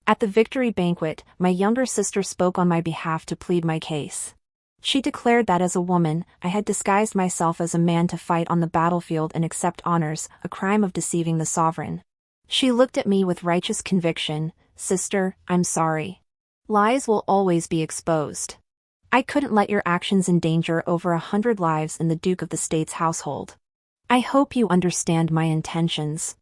At the victory banquet, my younger sister spoke on my behalf to plead my case. She declared that as a woman, I had disguised myself as a man to fight on the battlefield and accept honors, a crime of deceiving the sovereign. She looked at me with righteous conviction. Sister, I'm sorry. Lies will always be exposed. I couldn't let your actions endanger over 100 lives in the Duke of the State's household. I hope you understand my intentions.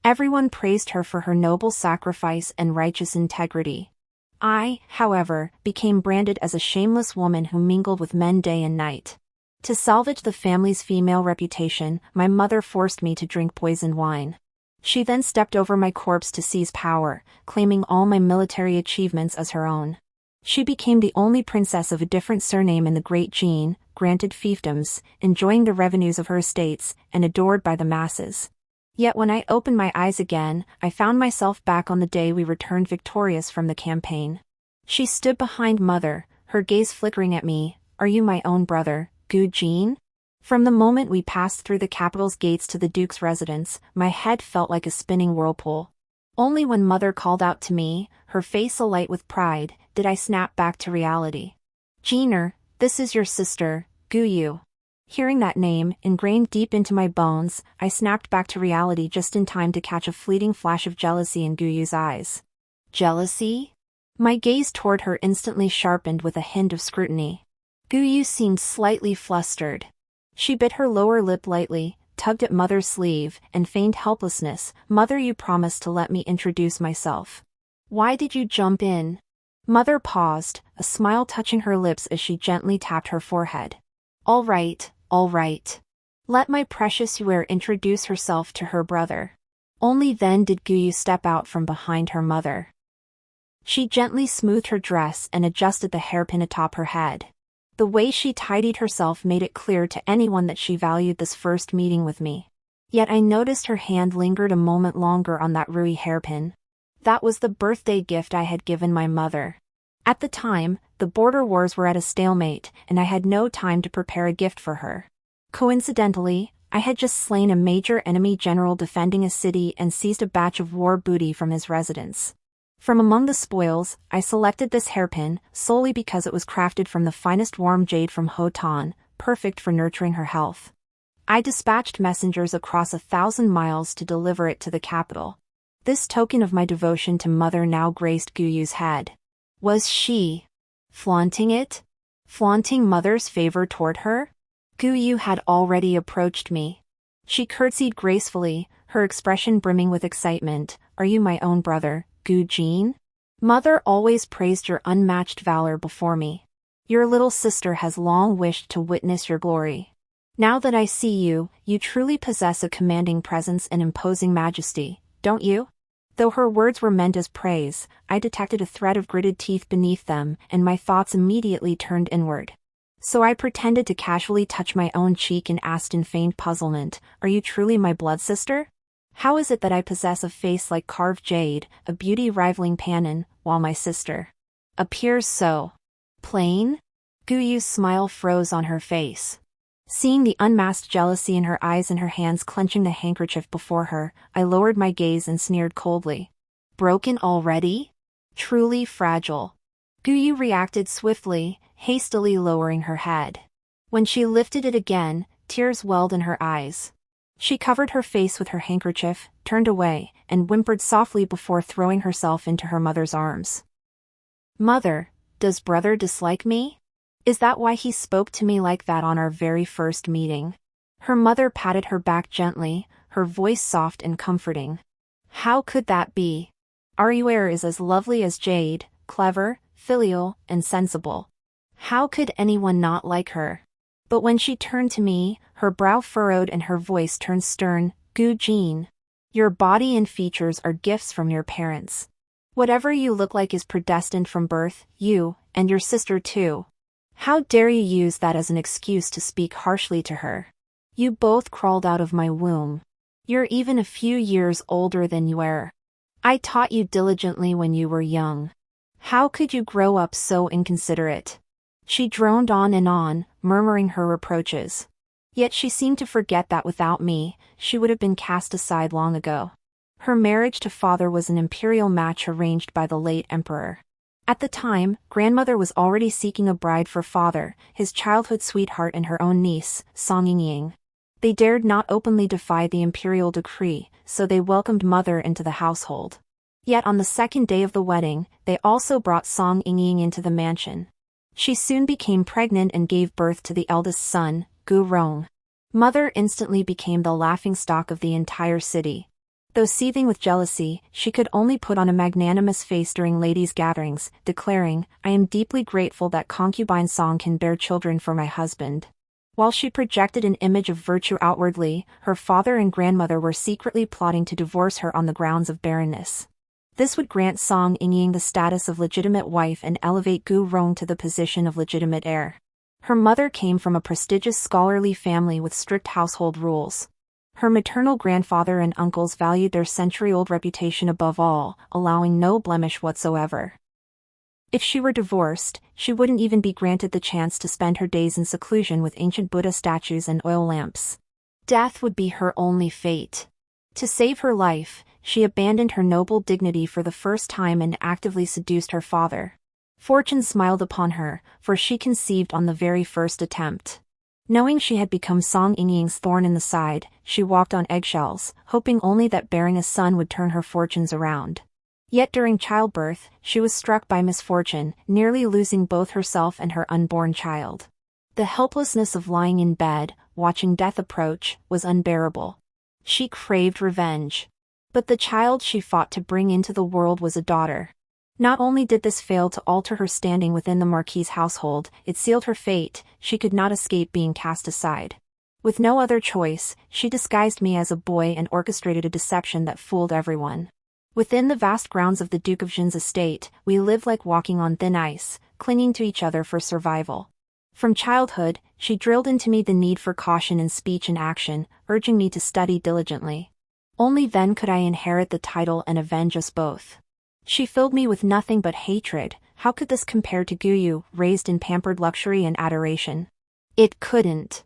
Everyone praised her for her noble sacrifice and righteous integrity. I, however, became branded as a shameless woman who mingled with men day and night. To salvage the family's female reputation, my mother forced me to drink poisoned wine. She then stepped over my corpse to seize power, claiming all my military achievements as her own. She became the only princess of a different surname in the Great Jean, granted fiefdoms, enjoying the revenues of her estates, and adored by the masses. Yet when I opened my eyes again, I found myself back on the day we returned victorious from the campaign. She stood behind Mother, her gaze flickering at me. Are you my own brother, Gu Jean? From the moment we passed through the capital's gates to the Duke's residence, my head felt like a spinning whirlpool. Only when Mother called out to me, her face alight with pride, did I snap back to reality. Jeaner, this is your sister, Gu Yu. Hearing that name, ingrained deep into my bones, I snapped back to reality just in time to catch a fleeting flash of jealousy in Gu Yu's eyes. Jealousy? My gaze toward her instantly sharpened with a hint of scrutiny. Gu Yu seemed slightly flustered. She bit her lower lip lightly, tugged at Mother's sleeve, and feigned helplessness. Mother, you promised to let me introduce myself. Why did you jump in? Mother paused, a smile touching her lips as she gently tapped her forehead. All right. Let my precious Yuer introduce herself to her brother. Only then did Gu Yu step out from behind her mother. She gently smoothed her dress and adjusted the hairpin atop her head. The way she tidied herself made it clear to anyone that she valued this first meeting with me. Yet I noticed her hand lingered a moment longer on that Rui hairpin. That was the birthday gift I had given my mother. At the time, the border wars were at a stalemate, and I had no time to prepare a gift for her. Coincidentally, I had just slain a major enemy general defending a city and seized a batch of war booty from his residence. From among the spoils, I selected this hairpin, solely because it was crafted from the finest warm jade from Hotan, perfect for nurturing her health. I dispatched messengers across 1,000 miles to deliver it to the capital. This token of my devotion to Mother now graced Gu Yu's head. Was she flaunting it? Flaunting Mother's favor toward her? Gu Yu had already approached me. She curtsied gracefully, her expression brimming with excitement. Are you my own brother, Gu Jean? Mother always praised your unmatched valor before me. Your little sister has long wished to witness your glory. Now that I see you, you truly possess a commanding presence and imposing majesty, don't you? Though her words were meant as praise, I detected a thread of gritted teeth beneath them, and my thoughts immediately turned inward. So I pretended to casually touch my own cheek and asked in feigned puzzlement, are you truly my blood sister? How is it that I possess a face like carved jade, a beauty rivaling Panin, while my sister appears so plain? Gu Yu's smile froze on her face. Seeing the unmasked jealousy in her eyes and her hands clenching the handkerchief before her, I lowered my gaze and sneered coldly. Broken already? Truly fragile. Gu Yu reacted swiftly, hastily lowering her head. When she lifted it again, tears welled in her eyes. She covered her face with her handkerchief, turned away, and whimpered softly before throwing herself into her mother's arms. Mother, does brother dislike me? Is that why he spoke to me like that on our very first meeting? Her mother patted her back gently, her voice soft and comforting. How could that be? Our Yuer is as lovely as jade, clever, filial, and sensible. How could anyone not like her? But when she turned to me, her brow furrowed and her voice turned stern. Gu Jean, your body and features are gifts from your parents. Whatever you look like is predestined from birth, you, and your sister too. How dare you use that as an excuse to speak harshly to her? You both crawled out of my womb. You're even a few years older than you were. I taught you diligently when you were young. How could you grow up so inconsiderate? She droned on, murmuring her reproaches. Yet she seemed to forget that without me, she would have been cast aside long ago. Her marriage to father was an imperial match arranged by the late emperor. At the time, grandmother was already seeking a bride for father, his childhood sweetheart and her own niece, Song Yingying. They dared not openly defy the imperial decree, so they welcomed mother into the household. Yet on the second day of the wedding, they also brought Song Yingying into the mansion. She soon became pregnant and gave birth to the eldest son, Gu Rong. Mother instantly became the laughingstock of the entire city. Though seething with jealousy, she could only put on a magnanimous face during ladies' gatherings, declaring, "I am deeply grateful that concubine Song can bear children for my husband." While she projected an image of virtue outwardly, her father and grandmother were secretly plotting to divorce her on the grounds of barrenness. This would grant Song Yingying the status of legitimate wife and elevate Gu Rong to the position of legitimate heir. Her mother came from a prestigious scholarly family with strict household rules. Her maternal grandfather and uncles valued their century-old reputation above all, allowing no blemish whatsoever. If she were divorced, she wouldn't even be granted the chance to spend her days in seclusion with ancient Buddha statues and oil lamps. Death would be her only fate. To save her life, she abandoned her noble dignity for the first time and actively seduced her father. Fortune smiled upon her, for she conceived on the very first attempt. Knowing she had become Song Yingying's thorn in the side, she walked on eggshells, hoping only that bearing a son would turn her fortunes around. Yet during childbirth, she was struck by misfortune, nearly losing both herself and her unborn child. The helplessness of lying in bed, watching death approach, was unbearable. She craved revenge. But the child she fought to bring into the world was a daughter. Not only did this fail to alter her standing within the Marquis's household, it sealed her fate. She could not escape being cast aside. With no other choice, she disguised me as a boy and orchestrated a deception that fooled everyone. Within the vast grounds of the Duke of Jin's estate, we lived like walking on thin ice, clinging to each other for survival. From childhood, she drilled into me the need for caution in speech and action, urging me to study diligently. Only then could I inherit the title and avenge us both. She filled me with nothing but hatred. How could this compare to Guyu, raised in pampered luxury and adoration? It couldn't.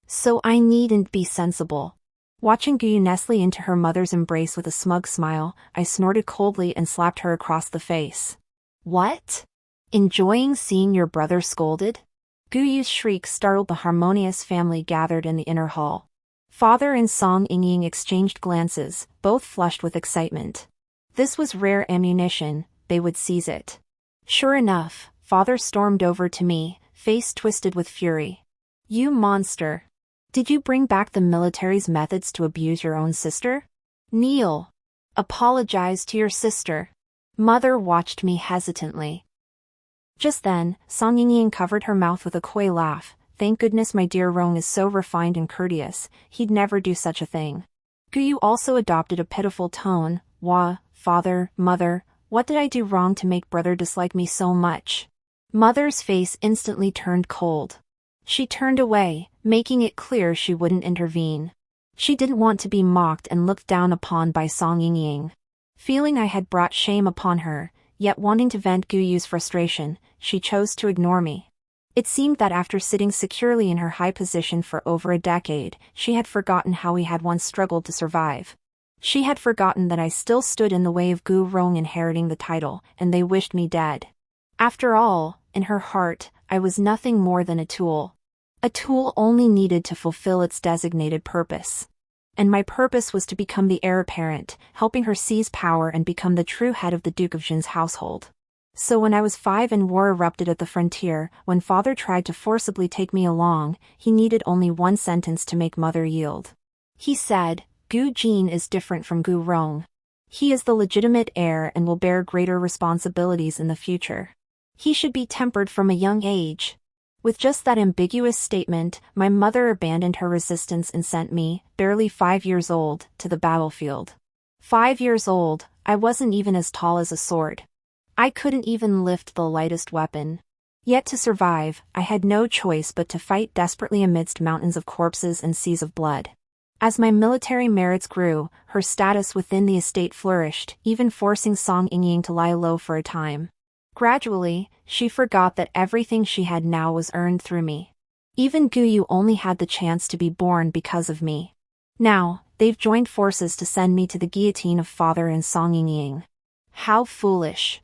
So I needn't be sensible. Watching Guyu nestle into her mother's embrace with a smug smile, I snorted coldly and slapped her across the face. What? Enjoying seeing your brother scolded? Guyu's shriek startled the harmonious family gathered in the inner hall. Father and Song Yingying exchanged glances, both flushed with excitement. This was rare ammunition, they would seize it. Sure enough, father stormed over to me, face twisted with fury. You monster! Did you bring back the military's methods to abuse your own sister? Kneel. Apologize to your sister. Mother watched me hesitantly. Just then, Song Yingying covered her mouth with a coy laugh. Thank goodness my dear Rong is so refined and courteous, he'd never do such a thing. Guyu also adopted a pitiful tone. Wah, father, mother, what did I do wrong to make brother dislike me so much? Mother's face instantly turned cold. She turned away, making it clear she wouldn't intervene. She didn't want to be mocked and looked down upon by Song Yingying. Feeling I had brought shame upon her, yet wanting to vent Guyu's frustration, she chose to ignore me. It seemed that after sitting securely in her high position for over a decade, she had forgotten how we had once struggled to survive. She had forgotten that I still stood in the way of Gu Rong inheriting the title, and they wished me dead. After all, in her heart, I was nothing more than a tool. A tool only needed to fulfill its designated purpose. And my purpose was to become the heir apparent, helping her seize power and become the true head of the Duke of Jin's household. So when I was 5 and war erupted at the frontier, when father tried to forcibly take me along, he needed only one sentence to make mother yield. He said, Gu Jin is different from Gu Rong. He is the legitimate heir and will bear greater responsibilities in the future. He should be tempered from a young age. With just that ambiguous statement, my mother abandoned her resistance and sent me, barely 5 years old, to the battlefield. 5 years old, I wasn't even as tall as a sword. I couldn't even lift the lightest weapon. Yet to survive, I had no choice but to fight desperately amidst mountains of corpses and seas of blood. As my military merits grew, her status within the estate flourished, even forcing Song Yingying to lie low for a time. Gradually, she forgot that everything she had now was earned through me. Even Guyu only had the chance to be born because of me. Now, they've joined forces to send me to the guillotine of father and Song Yingying. How foolish.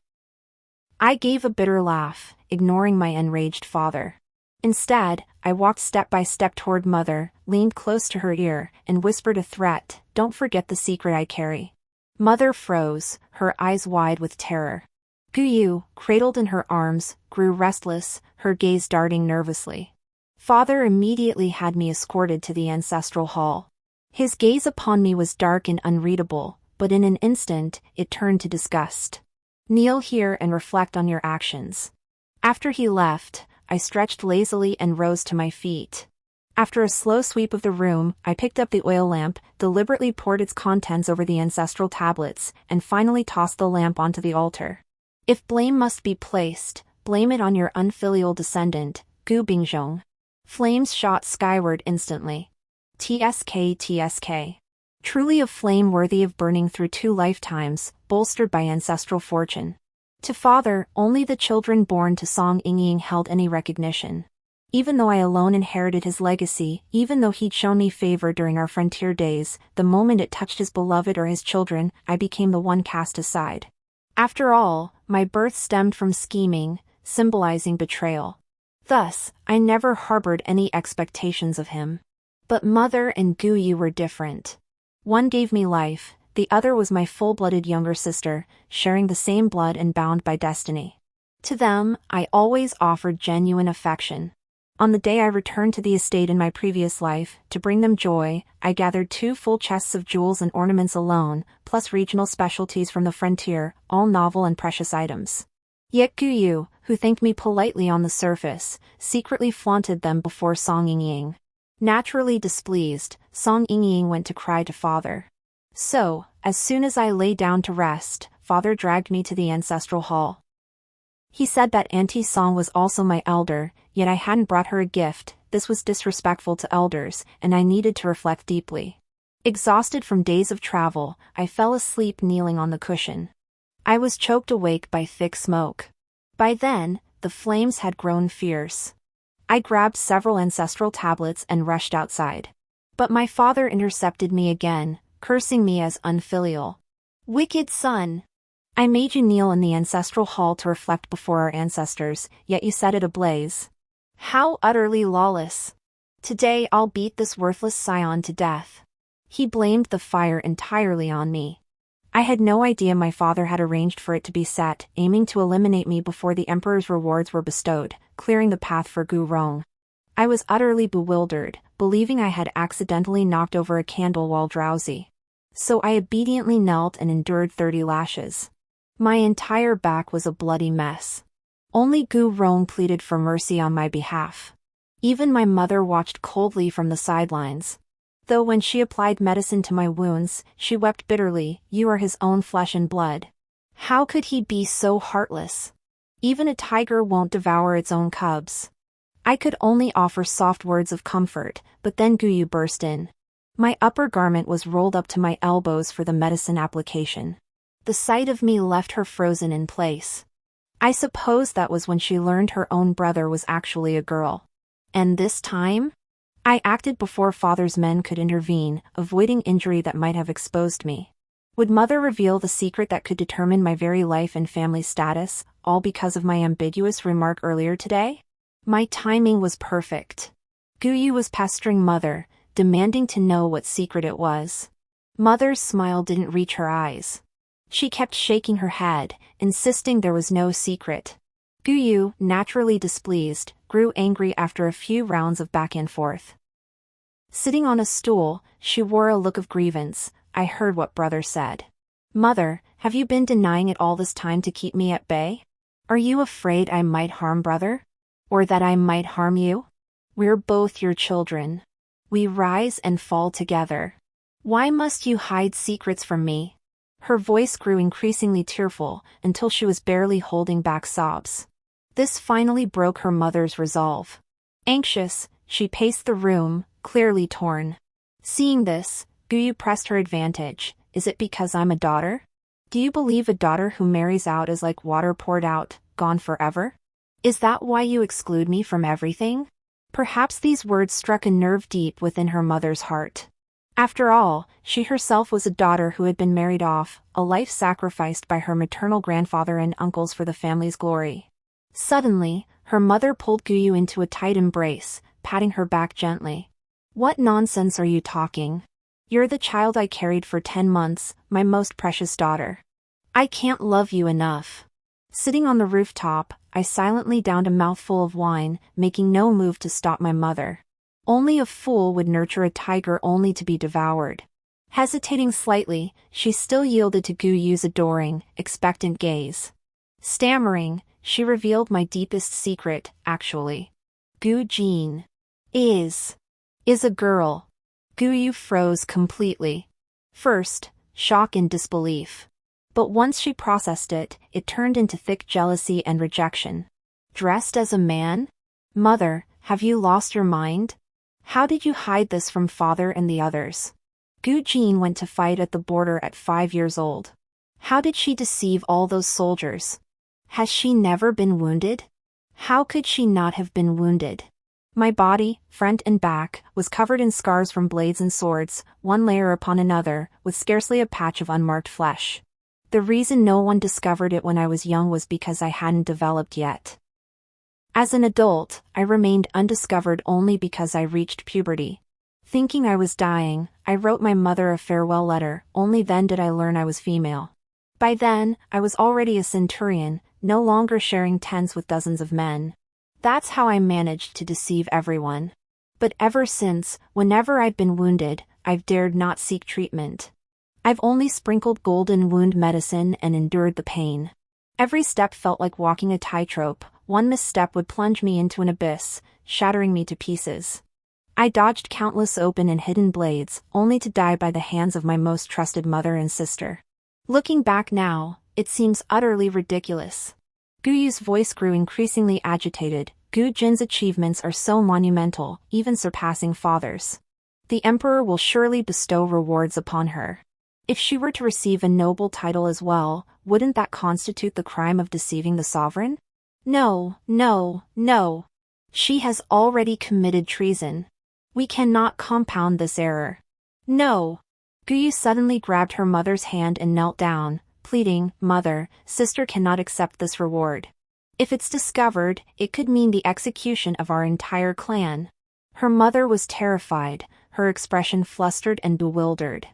I gave a bitter laugh, ignoring my enraged father. Instead, I walked step by step toward mother, leaned close to her ear, and whispered a threat, "Don't forget the secret I carry." Mother froze, her eyes wide with terror. Guyu, cradled in her arms, grew restless, her gaze darting nervously. Father immediately had me escorted to the ancestral hall. His gaze upon me was dark and unreadable, but in an instant, it turned to disgust. "Kneel here and reflect on your actions." After he left, I stretched lazily and rose to my feet. After a slow sweep of the room, I picked up the oil lamp, deliberately poured its contents over the ancestral tablets, and finally tossed the lamp onto the altar. If blame must be placed, blame it on your unfilial descendant, Gu Bingzhong. Flames shot skyward instantly. TSK TSK. Truly a flame worthy of burning through 2 lifetimes, bolstered by ancestral fortune. To father, only the children born to Song Yingying held any recognition. Even though I alone inherited his legacy, even though he'd shown me favor during our frontier days, the moment it touched his beloved or his children, I became the one cast aside. After all, my birth stemmed from scheming, symbolizing betrayal. Thus, I never harbored any expectations of him. But mother and Guyu were different. One gave me life, the other was my full-blooded younger sister, sharing the same blood and bound by destiny. To them, I always offered genuine affection. On the day I returned to the estate in my previous life, to bring them joy, I gathered 2 full chests of jewels and ornaments alone, plus regional specialties from the frontier, all novel and precious items. Yet Guyu, who thanked me politely on the surface, secretly flaunted them before Song Yingying. Naturally displeased, Song Yingying went to cry to father. So, as soon as I lay down to rest, father dragged me to the ancestral hall. He said that Auntie Song was also my elder, yet I hadn't brought her a gift. This was disrespectful to elders, and I needed to reflect deeply. Exhausted from days of travel, I fell asleep kneeling on the cushion. I was choked awake by thick smoke. By then, the flames had grown fierce. I grabbed several ancestral tablets and rushed outside. But my father intercepted me again, cursing me as unfilial. "Wicked son! I made you kneel in the ancestral hall to reflect before our ancestors, yet you set it ablaze. How utterly lawless! Today I'll beat this worthless scion to death." He blamed the fire entirely on me. I had no idea my father had arranged for it to be set, aiming to eliminate me before the emperor's rewards were bestowed, clearing the path for Gu Rong. I was utterly bewildered, believing I had accidentally knocked over a candle while drowsy. So I obediently knelt and endured 30 lashes. My entire back was a bloody mess. Only Gu Rong pleaded for mercy on my behalf. Even my mother watched coldly from the sidelines. Though when she applied medicine to my wounds, she wept bitterly, "You are his own flesh and blood. How could he be so heartless? Even a tiger won't devour its own cubs." I could only offer soft words of comfort, but then Guyu burst in. My upper garment was rolled up to my elbows for the medicine application. The sight of me left her frozen in place. I suppose that was when she learned her own brother was actually a girl. And this time? I acted before father's men could intervene, avoiding injury that might have exposed me. Would mother reveal the secret that could determine my very life and family status, all because of my ambiguous remark earlier today? My timing was perfect. Guyu was pestering mother, demanding to know what secret it was. Mother's smile didn't reach her eyes. She kept shaking her head, insisting there was no secret. Guyu, naturally displeased, grew angry after a few rounds of back and forth. Sitting on a stool, she wore a look of grievance. I heard what brother said. "Mother, have you been denying it all this time to keep me at bay? Are you afraid I might harm brother? Or that I might harm you? We're both your children. We rise and fall together. Why must you hide secrets from me?" Her voice grew increasingly tearful, until she was barely holding back sobs. This finally broke her mother's resolve. Anxious, she paced the room, clearly torn. Seeing this, Guyu pressed her advantage. "Is it because I'm a daughter? Do you believe a daughter who marries out is like water poured out, gone forever? Is that why you exclude me from everything?" Perhaps these words struck a nerve deep within her mother's heart. After all, she herself was a daughter who had been married off, a life sacrificed by her maternal grandfather and uncles for the family's glory. Suddenly, her mother pulled Guyu into a tight embrace, patting her back gently. "What nonsense are you talking? You're the child I carried for 10 months, my most precious daughter. I can't love you enough." Sitting on the rooftop, I silently downed a mouthful of wine, making no move to stop my mother. Only a fool would nurture a tiger only to be devoured. Hesitating slightly, she still yielded to Guyu's adoring, expectant gaze. Stammering, she revealed my deepest secret, actually. Gu Jin is a girl. Guyu froze completely. First, shock and disbelief. But once she processed it, it turned into thick jealousy and rejection. "Dressed as a man? Mother, have you lost your mind? How did you hide this from father and the others? Gu Jin went to fight at the border at 5 years old. How did she deceive all those soldiers? Has she never been wounded? How could she not have been wounded?" My body, front and back, was covered in scars from blades and swords, one layer upon another, with scarcely a patch of unmarked flesh. The reason no one discovered it when I was young was because I hadn't developed yet. As an adult, I remained undiscovered only because I reached puberty. Thinking I was dying, I wrote my mother a farewell letter, only then did I learn I was female. By then, I was already a centurion, no longer sharing tents with dozens of men. That's how I managed to deceive everyone. But ever since, whenever I've been wounded, I've dared not seek treatment. I've only sprinkled golden wound medicine and endured the pain. Every step felt like walking a tightrope. One misstep would plunge me into an abyss, shattering me to pieces. I dodged countless open and hidden blades, only to die by the hands of my most trusted mother and sister. Looking back now, it seems utterly ridiculous. Guyu's voice grew increasingly agitated. Gu Jin's achievements are so monumental, even surpassing father's. The emperor will surely bestow rewards upon her. If she were to receive a noble title as well, wouldn't that constitute the crime of deceiving the sovereign? No, no, no. She has already committed treason. We cannot compound this error. No. Guyu suddenly grabbed her mother's hand and knelt down, pleading, "Mother, sister cannot accept this reward. If it's discovered, it could mean the execution of our entire clan." Her mother was terrified, her expression flustered and bewildered.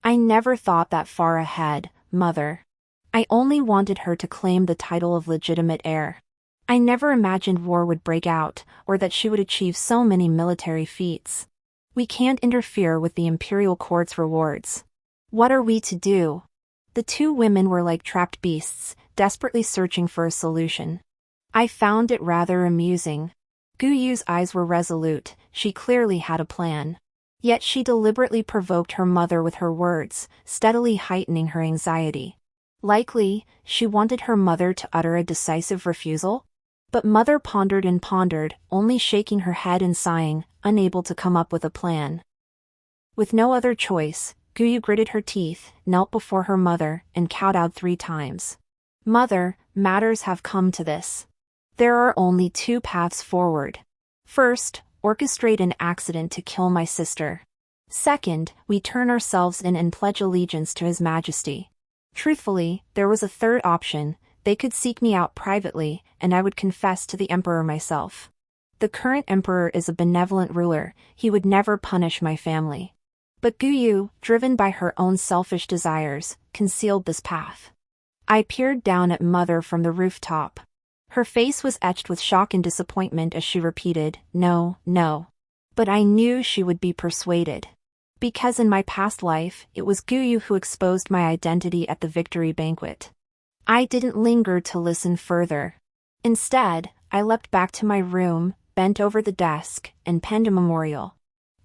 "I never thought that far ahead, Mother. I only wanted her to claim the title of legitimate heir. I never imagined war would break out, or that she would achieve so many military feats. We can't interfere with the imperial court's rewards. What are we to do?" The two women were like trapped beasts, desperately searching for a solution. I found it rather amusing. Guyu's eyes were resolute, she clearly had a plan. Yet she deliberately provoked her mother with her words, steadily heightening her anxiety. Likely, she wanted her mother to utter a decisive refusal? But mother pondered and pondered, only shaking her head and sighing, unable to come up with a plan. With no other choice, Guyu gritted her teeth, knelt before her mother, and kowtowed 3 times. "Mother, matters have come to this. There are only 2 paths forward. First, orchestrate an accident to kill my sister. Second, we turn ourselves in and pledge allegiance to His Majesty. Truthfully, there was a third option. They could seek me out privately, and I would confess to the emperor myself. The current emperor is a benevolent ruler, he would never punish my family. But Guyu, driven by her own selfish desires, concealed this path." I peered down at mother from the rooftop. Her face was etched with shock and disappointment as she repeated, "No, no." But I knew she would be persuaded. Because in my past life, it was Guyu who exposed my identity at the victory banquet. I didn't linger to listen further. Instead, I leapt back to my room, bent over the desk, and penned a memorial.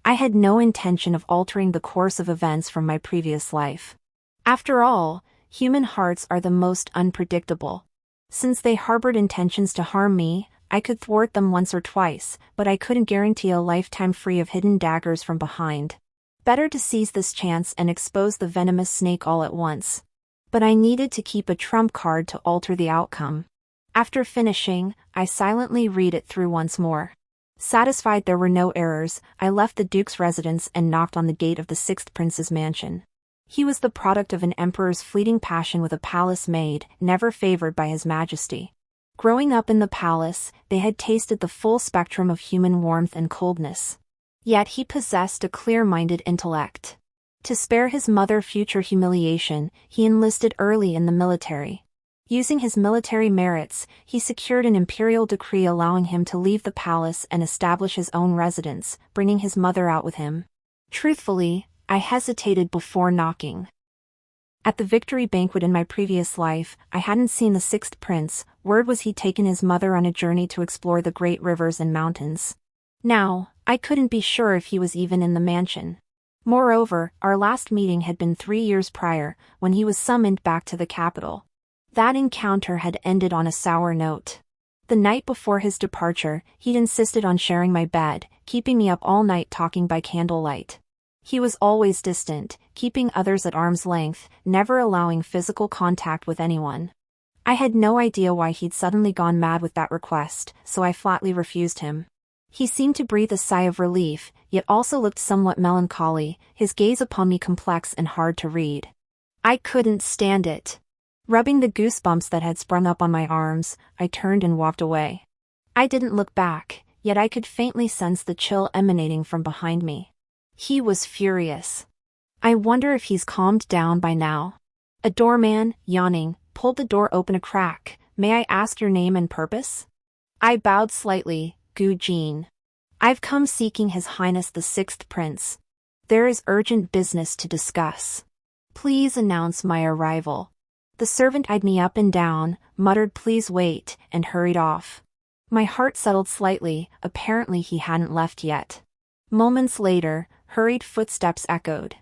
I had no intention of altering the course of events from my previous life. After all, human hearts are the most unpredictable. Since they harbored intentions to harm me, I could thwart them once or twice, but I couldn't guarantee a lifetime free of hidden daggers from behind. Better to seize this chance and expose the venomous snake all at once. But I needed to keep a trump card to alter the outcome. After finishing, I silently read it through once more. Satisfied there were no errors, I left the Duke's residence and knocked on the gate of the sixth prince's mansion. He was the product of an emperor's fleeting passion with a palace maid, never favored by his majesty. Growing up in the palace, they had tasted the full spectrum of human warmth and coldness. Yet he possessed a clear-minded intellect. To spare his mother future humiliation, he enlisted early in the military. Using his military merits, he secured an imperial decree allowing him to leave the palace and establish his own residence, bringing his mother out with him. Truthfully, I hesitated before knocking. At the victory banquet in my previous life, I hadn't seen the sixth prince. Word was he'd taken his mother on a journey to explore the great rivers and mountains. Now, I couldn't be sure if he was even in the mansion. Moreover, our last meeting had been 3 years prior, when he was summoned back to the capital. That encounter had ended on a sour note. The night before his departure, he'd insisted on sharing my bed, keeping me up all night talking by candlelight. He was always distant, keeping others at arm's length, never allowing physical contact with anyone. I had no idea why he'd suddenly gone mad with that request, so I flatly refused him. He seemed to breathe a sigh of relief, yet also looked somewhat melancholy, his gaze upon me complex and hard to read. I couldn't stand it. Rubbing the goosebumps that had sprung up on my arms, I turned and walked away. I didn't look back, yet I could faintly sense the chill emanating from behind me. He was furious. I wonder if he's calmed down by now. A doorman, yawning, pulled the door open a crack. May I ask your name and purpose? I bowed slightly. Gu Jin. I've come seeking His Highness the Sixth Prince. There is urgent business to discuss. Please announce my arrival. The servant eyed me up and down, muttered please wait, and hurried off. My heart settled slightly, apparently he hadn't left yet. Moments later, hurried footsteps echoed.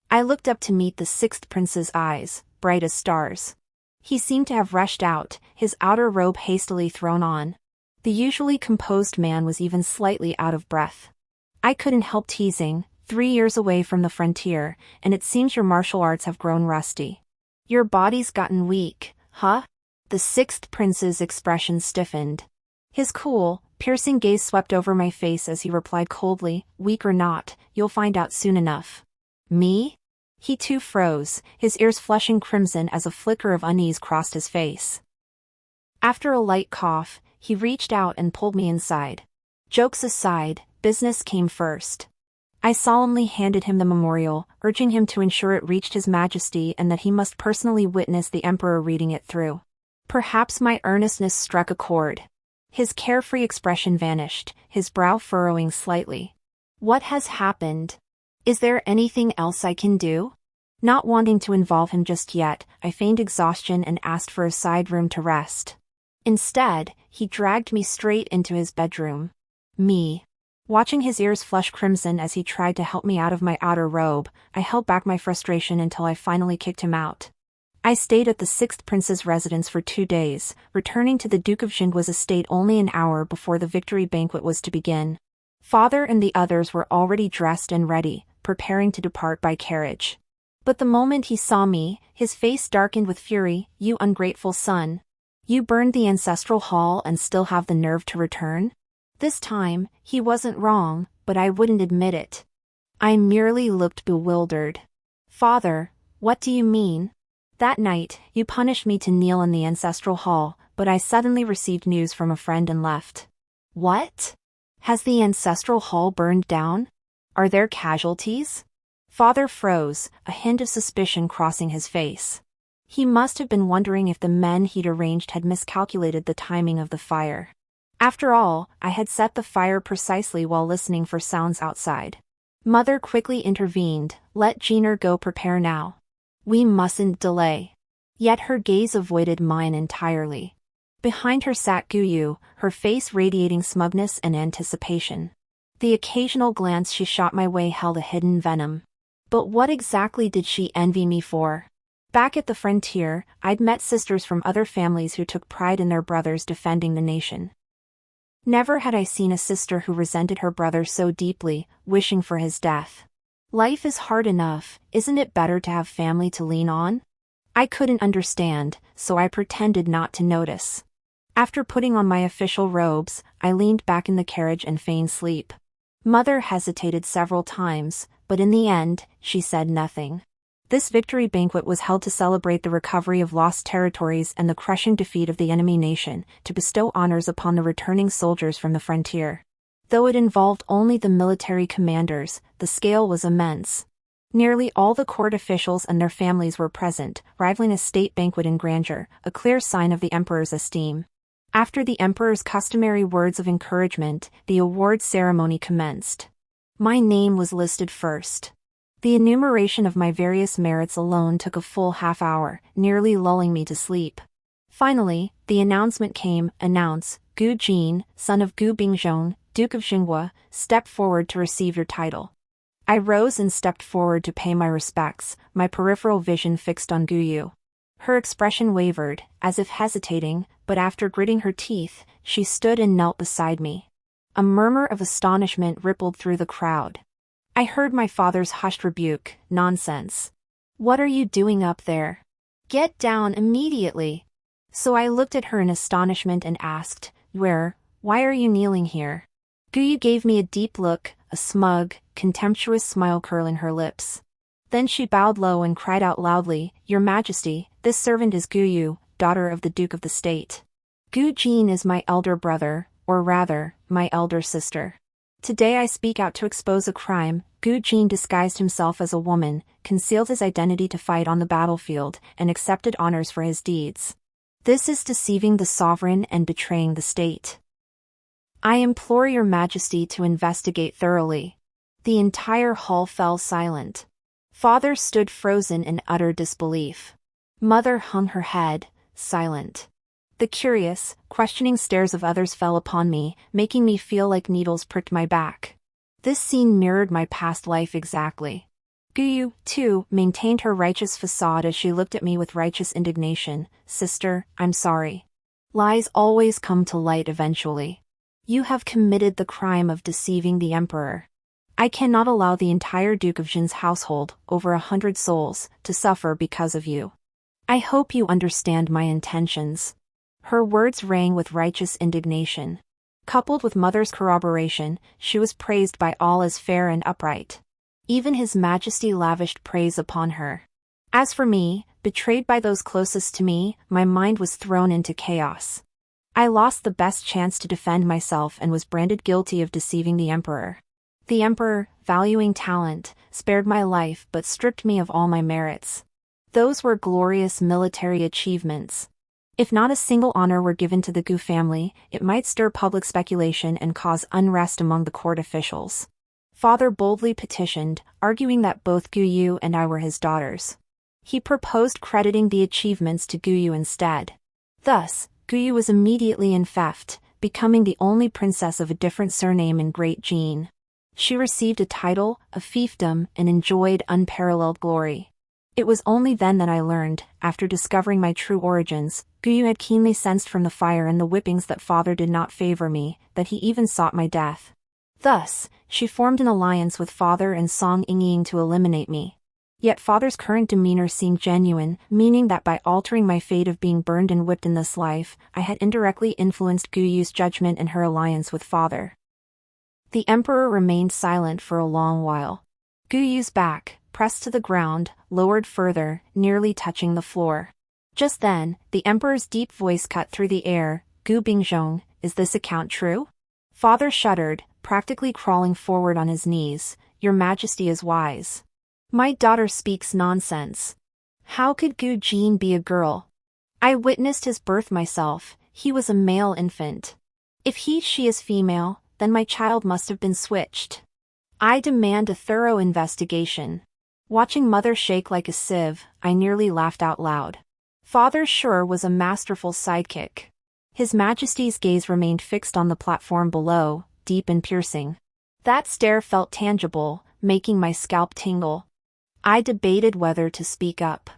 I looked up to meet the sixth prince's eyes, bright as stars. He seemed to have rushed out, his outer robe hastily thrown on. The usually composed man was even slightly out of breath. I couldn't help teasing, 3 years away from the frontier, and it seems your martial arts have grown rusty. Your body's gotten weak, huh? The sixth prince's expression stiffened. His cool, piercing gaze swept over my face as he replied coldly, weak or not, you'll find out soon enough. Me? He too froze, his ears flushing crimson as a flicker of unease crossed his face. After a light cough, he reached out and pulled me inside. Jokes aside, business came first. I solemnly handed him the memorial, urging him to ensure it reached His Majesty and that he must personally witness the Emperor reading it through. Perhaps my earnestness struck a chord. His carefree expression vanished, his brow furrowing slightly. What has happened? Is there anything else I can do? Not wanting to involve him just yet, I feigned exhaustion and asked for a side room to rest. Instead, he dragged me straight into his bedroom. Me. Watching his ears flush crimson as he tried to help me out of my outer robe, I held back my frustration until I finally kicked him out. I stayed at the sixth prince's residence for 2 days, returning to the Duke of Xingua's estate only an hour before the victory banquet was to begin. Father and the others were already dressed and ready, preparing to depart by carriage. But the moment he saw me, his face darkened with fury. You ungrateful son. You burned the ancestral hall and still have the nerve to return? This time, he wasn't wrong, but I wouldn't admit it. I merely looked bewildered. Father, what do you mean? That night, you punished me to kneel in the ancestral hall, but I suddenly received news from a friend and left. What? Has the ancestral hall burned down? Are there casualties? Father froze, a hint of suspicion crossing his face. He must have been wondering if the men he'd arranged had miscalculated the timing of the fire. After all, I had set the fire precisely while listening for sounds outside. Mother quickly intervened, let Jeaner go prepare now. We mustn't delay. Yet her gaze avoided mine entirely. Behind her sat Guyu, her face radiating smugness and anticipation. The occasional glance she shot my way held a hidden venom. But what exactly did she envy me for? Back at the frontier, I'd met sisters from other families who took pride in their brothers defending the nation. Never had I seen a sister who resented her brother so deeply, wishing for his death. Life is hard enough, isn't it better to have family to lean on? I couldn't understand, so I pretended not to notice. After putting on my official robes, I leaned back in the carriage and feigned sleep. Mother hesitated several times, but in the end, she said nothing. This victory banquet was held to celebrate the recovery of lost territories and the crushing defeat of the enemy nation, to bestow honors upon the returning soldiers from the frontier. Though it involved only the military commanders, the scale was immense. Nearly all the court officials and their families were present, rivaling a state banquet in grandeur, a clear sign of the emperor's esteem. After the emperor's customary words of encouragement, the award ceremony commenced. My name was listed first. The enumeration of my various merits alone took a full half-hour, nearly lulling me to sleep. Finally, the announcement came. Announce, Gu Jin, son of Gu Bingzhong, Duke of Xinhua, step forward to receive your title. I rose and stepped forward to pay my respects, my peripheral vision fixed on Gu Yu. Her expression wavered, as if hesitating, but after gritting her teeth, she stood and knelt beside me. A murmur of astonishment rippled through the crowd. I heard my father's hushed rebuke, "Nonsense. What are you doing up there? Get down immediately." So I looked at her in astonishment and asked, Why are you kneeling here?" Guyu gave me a deep look, a smug, contemptuous smile curling her lips. Then she bowed low and cried out loudly, "Your Majesty, this servant is Guyu, daughter of the Duke of the State. Gu Jin is my elder brother, or rather, my elder sister. Today I speak out to expose a crime. Gu Jin disguised himself as a woman, concealed his identity to fight on the battlefield, and accepted honors for his deeds. This is deceiving the sovereign and betraying the state. I implore your Majesty to investigate thoroughly." The entire hall fell silent. Father stood frozen in utter disbelief. Mother hung her head, silent. The curious, questioning stares of others fell upon me, making me feel like needles pricked my back. This scene mirrored my past life exactly. Guyu, too, maintained her righteous facade as she looked at me with righteous indignation. "Sister, I'm sorry. Lies always come to light eventually. You have committed the crime of deceiving the emperor. I cannot allow the entire Duke of Jin's household, over 100 souls, to suffer because of you. I hope you understand my intentions." Her words rang with righteous indignation. Coupled with Mother's corroboration, she was praised by all as fair and upright. Even His Majesty lavished praise upon her. As for me, betrayed by those closest to me, my mind was thrown into chaos. I lost the best chance to defend myself and was branded guilty of deceiving the emperor. The emperor, valuing talent, spared my life but stripped me of all my merits. Those were glorious military achievements. If not a single honor were given to the Gu family, it might stir public speculation and cause unrest among the court officials. Father boldly petitioned, arguing that both Guyu and I were his daughters. He proposed crediting the achievements to Guyu instead. Thus, Guyu was immediately enfeoffed, becoming the only princess of a different surname in Great Jin. She received a title, a fiefdom, and enjoyed unparalleled glory. It was only then that I learned, after discovering my true origins, Guyu had keenly sensed from the fire and the whippings that Father did not favor me, that he even sought my death. Thus, she formed an alliance with Father and Song Yingying to eliminate me. Yet Father's current demeanor seemed genuine, meaning that by altering my fate of being burned and whipped in this life, I had indirectly influenced Guyu's judgment and her alliance with Father. The Emperor remained silent for a long while. Guyu's back, pressed to the ground, lowered further, nearly touching the floor. Just then, the Emperor's deep voice cut through the air. "Gu Bingzhong, is this account true?" Father shuddered, practically crawling forward on his knees. "Your Majesty is wise. My daughter speaks nonsense. How could Gu Jin be a girl? I witnessed his birth myself. He was a male infant. If she is female, then my child must have been switched. I demand a thorough investigation." Watching Mother shake like a sieve, I nearly laughed out loud. Father sure was a masterful sidekick. His Majesty's gaze remained fixed on the platform below, deep and piercing. That stare felt tangible, making my scalp tingle. I debated whether to speak up.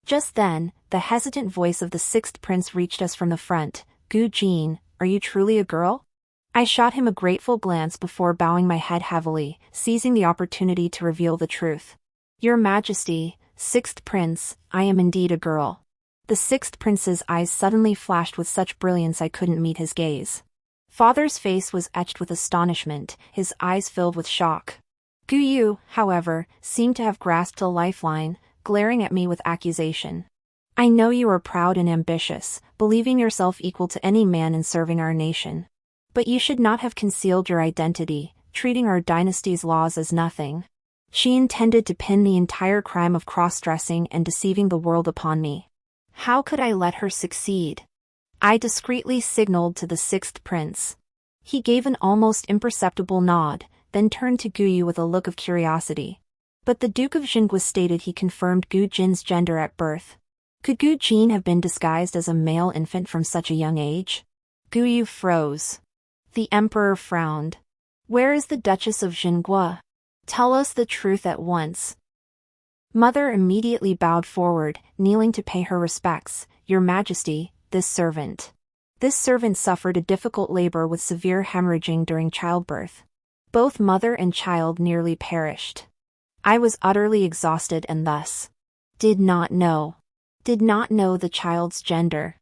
Just then, the hesitant voice of the sixth prince reached us from the front. "Gu Jin, are you truly a girl?" I shot him a grateful glance before bowing my head heavily, seizing the opportunity to reveal the truth. "Your Majesty, sixth prince, I am indeed a girl. The sixth prince's eyes suddenly flashed with such brilliance I couldn't meet his gaze. Father's face was etched with astonishment, his eyes filled with shock. Guyu, however, seemed to have grasped a lifeline, glaring at me with accusation. I know you are proud and ambitious, believing yourself equal to any man in serving our nation. But you should not have concealed your identity, treating our dynasty's laws as nothing. She intended to pin the entire crime of cross-dressing and deceiving the world upon me. How could I let her succeed? I discreetly signaled to the sixth prince. He gave an almost imperceptible nod, then turned to Guyu with a look of curiosity. But the Duke of Jingwa stated he confirmed Gu Jin's gender at birth. Could Gu Jin have been disguised as a male infant from such a young age? Guyu froze. The emperor frowned. Where is the Duchess of Jingwa? Tell us the truth at once. Mother immediately bowed forward, kneeling to pay her respects. Your Majesty, this servant. This servant suffered a difficult labor with severe hemorrhaging during childbirth. Both mother and child nearly perished. I was utterly exhausted and thus did not know the child's gender.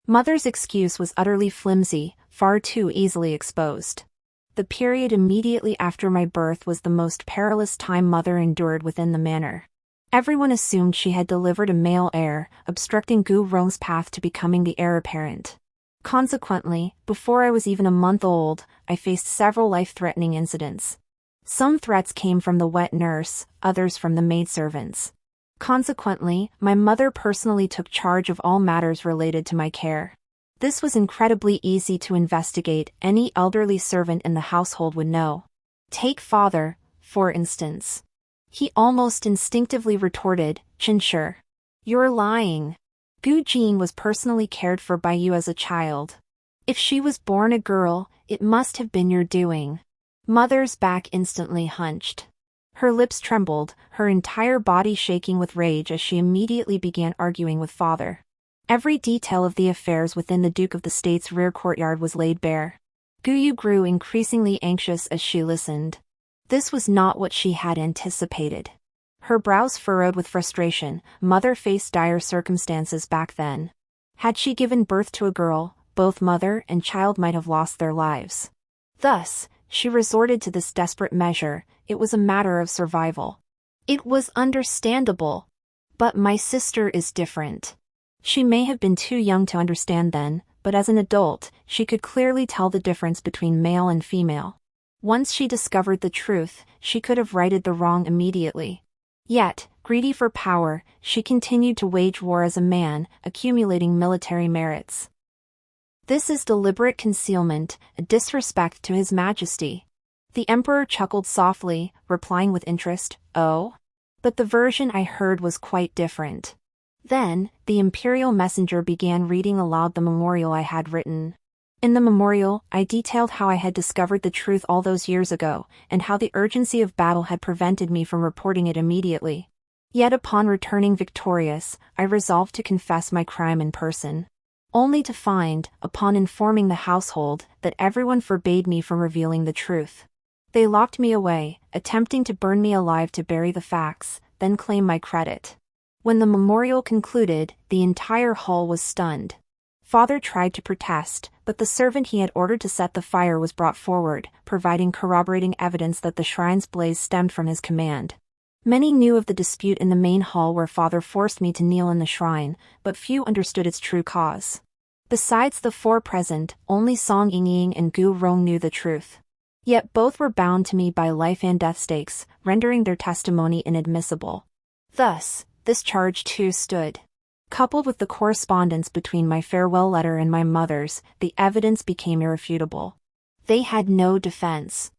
Mother's excuse was utterly flimsy, far too easily exposed. The period immediately after my birth was the most perilous time mother endured within the manor. Everyone assumed she had delivered a male heir, obstructing Gu Rong's path to becoming the heir apparent. Consequently, before I was even a month old, I faced several life-threatening incidents. Some threats came from the wet nurse, others from the maidservants. Consequently, my mother personally took charge of all matters related to my care. This was incredibly easy to investigate, any elderly servant in the household would know. Take father, for instance. He almost instinctively retorted, "Chinshur. You're lying. Gu Jin was personally cared for by you as a child. If she was born a girl, it must have been your doing." Mother's back instantly hunched. Her lips trembled, her entire body shaking with rage as she immediately began arguing with father. Every detail of the affairs within the Duke of the State's rear courtyard was laid bare. Guyu grew increasingly anxious as she listened. This was not what she had anticipated. Her brows furrowed with frustration. Mother faced dire circumstances back then. Had she given birth to a girl, both mother and child might have lost their lives. Thus, she resorted to this desperate measure. It was a matter of survival. It was understandable. But my sister is different. She may have been too young to understand then, but as an adult, she could clearly tell the difference between male and female. Once she discovered the truth, she could have righted the wrong immediately. Yet, greedy for power, she continued to wage war as a man, accumulating military merits. This is deliberate concealment, a disrespect to His Majesty. The Emperor chuckled softly, replying with interest, "Oh? But the version I heard was quite different." Then, the imperial messenger began reading aloud the memorial I had written. In the memorial, I detailed how I had discovered the truth all those years ago, and how the urgency of battle had prevented me from reporting it immediately. Yet upon returning victorious, I resolved to confess my crime in person. Only to find, upon informing the household, that everyone forbade me from revealing the truth. They locked me away, attempting to burn me alive to bury the facts, then claim my credit. When the memorial concluded, the entire hall was stunned. Father tried to protest, but the servant he had ordered to set the fire was brought forward, providing corroborating evidence that the shrine's blaze stemmed from his command. Many knew of the dispute in the main hall where Father forced me to kneel in the shrine, but few understood its true cause. Besides the four present, only Song Yingying and Gu Rong knew the truth. Yet both were bound to me by life and death stakes, rendering their testimony inadmissible. Thus, this charge too stood. Coupled with the correspondence between my farewell letter and my mother's, the evidence became irrefutable. They had no defense.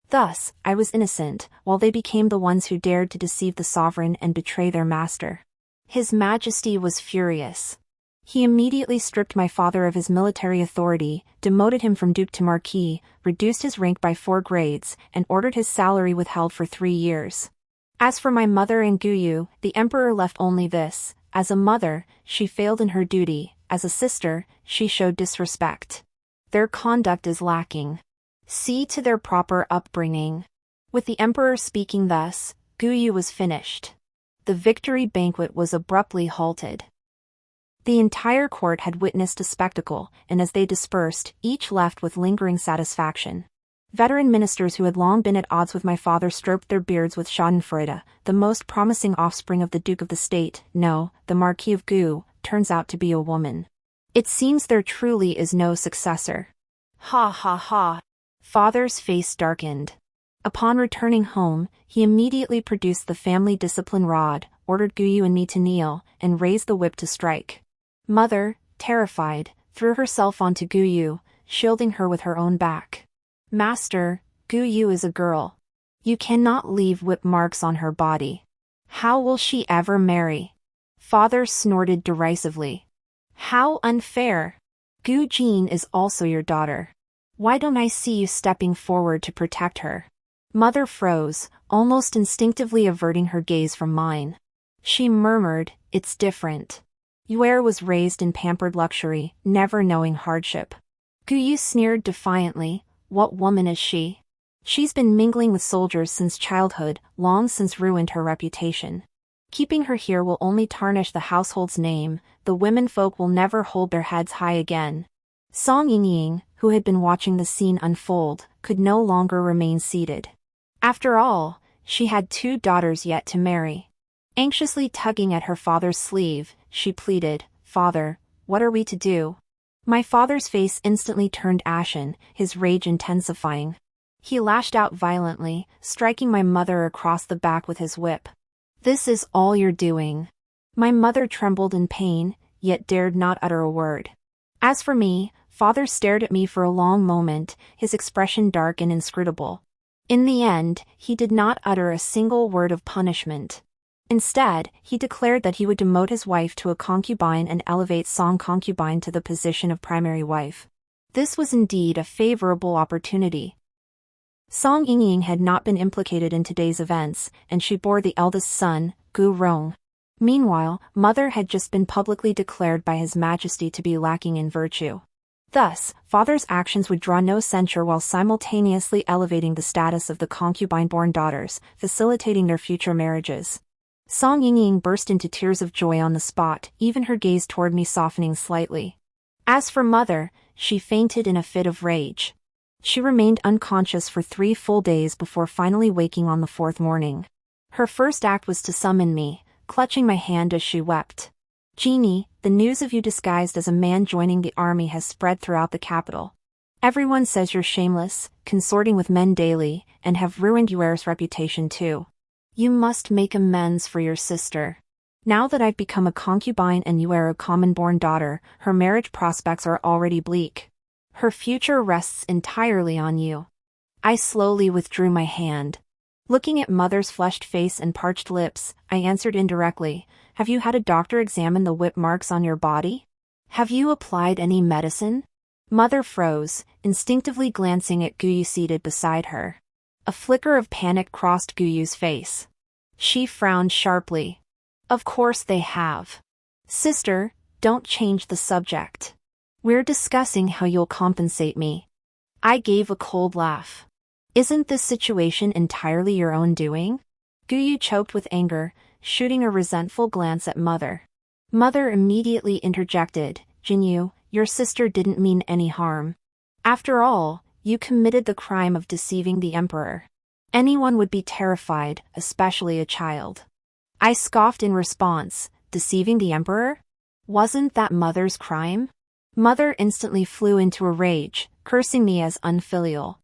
Thus, I was innocent, while they became the ones who dared to deceive the sovereign and betray their master. His Majesty was furious. He immediately stripped my father of his military authority, demoted him from duke to marquis, reduced his rank by 4 grades, and ordered his salary withheld for 3 years. As for my mother and Guyu, the emperor left only this: as a mother, she failed in her duty; as a sister, she showed disrespect. Their conduct is lacking. See to their proper upbringing. With the emperor speaking thus, Guyu was finished. The victory banquet was abruptly halted. The entire court had witnessed a spectacle, and as they dispersed, each left with lingering satisfaction. Veteran ministers who had long been at odds with my father stroked their beards with schadenfreude. The most promising offspring of the Duke of the State, no, the Marquis of Gu, turns out to be a woman. It seems there truly is no successor. Ha ha ha. Father's face darkened. Upon returning home, he immediately produced the family discipline rod, ordered Guyu and me to kneel, and raised the whip to strike. Mother, terrified, threw herself onto Guyu, shielding her with her own back. Master, Guyu is a girl. You cannot leave whip marks on her body. How will she ever marry? Father snorted derisively. How unfair! Gu Jin is also your daughter. Why don't I see you stepping forward to protect her? Mother froze, almost instinctively averting her gaze from mine. She murmured, it's different. Yuer was raised in pampered luxury, never knowing hardship. Guyu sneered defiantly, what woman is she? She's been mingling with soldiers since childhood, long since ruined her reputation. Keeping her here will only tarnish the household's name, the womenfolk will never hold their heads high again. Song Yingying, who had been watching the scene unfold, could no longer remain seated. After all, she had 2 daughters yet to marry. Anxiously tugging at her father's sleeve, she pleaded, Father, what are we to do? My father's face instantly turned ashen, his rage intensifying. He lashed out violently, striking my mother across the back with his whip. This is all you're doing. My mother trembled in pain, yet dared not utter a word. As for me, father stared at me for a long moment, his expression dark and inscrutable. In the end, he did not utter a single word of punishment. Instead, he declared that he would demote his wife to a concubine and elevate Song concubine to the position of primary wife. This was indeed a favorable opportunity. Song Yingying had not been implicated in today's events, and she bore the eldest son, Gu Rong. Meanwhile, mother had just been publicly declared by His Majesty to be lacking in virtue. Thus, father's actions would draw no censure while simultaneously elevating the status of the concubine-born daughters, facilitating their future marriages. Song Yingying burst into tears of joy on the spot, even her gaze toward me softening slightly. As for mother, she fainted in a fit of rage. She remained unconscious for 3 full days before finally waking on the 4th morning. Her first act was to summon me, clutching my hand as she wept. Genie, the news of you disguised as a man joining the army has spread throughout the capital. Everyone says you're shameless, consorting with men daily, and have ruined Yuer's reputation too. You must make amends for your sister. Now that I've become a concubine and Yuer a common-born daughter, her marriage prospects are already bleak. Her future rests entirely on you. I slowly withdrew my hand. Looking at mother's flushed face and parched lips, I answered indirectly, have you had a doctor examine the whip marks on your body? Have you applied any medicine? Mother froze, instinctively glancing at Guyu seated beside her. A flicker of panic crossed Guyu's face. She frowned sharply. Of course they have. Sister, don't change the subject. We're discussing how you'll compensate me. I gave a cold laugh. Isn't this situation entirely your own doing? Guyu choked with anger, shooting a resentful glance at mother. Mother immediately interjected, Jinyu, your sister didn't mean any harm. After all, you committed the crime of deceiving the emperor. Anyone would be terrified, especially a child. I scoffed in response, deceiving the emperor? Wasn't that mother's crime? Mother instantly flew into a rage, cursing me as unfilial.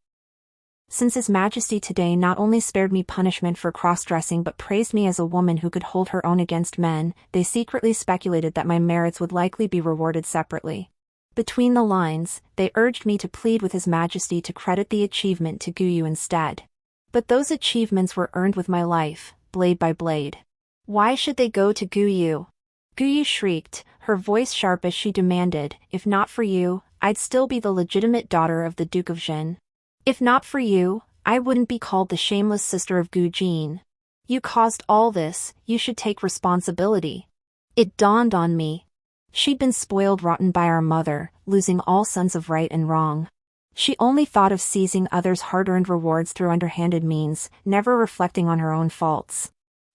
Since His Majesty today not only spared me punishment for cross-dressing but praised me as a woman who could hold her own against men, they secretly speculated that my merits would likely be rewarded separately. Between the lines, they urged me to plead with His Majesty to credit the achievement to Guyu instead. But those achievements were earned with my life, blade by blade. Why should they go to Guyu? Guyu shrieked, her voice sharp as she demanded, if not for you, I'd still be the legitimate daughter of the Duke of Zhen. If not for you, I wouldn't be called the shameless sister of Gu Jin. You caused all this, you should take responsibility. It dawned on me. She'd been spoiled rotten by our mother, losing all sense of right and wrong. She only thought of seizing others' hard-earned rewards through underhanded means, never reflecting on her own faults.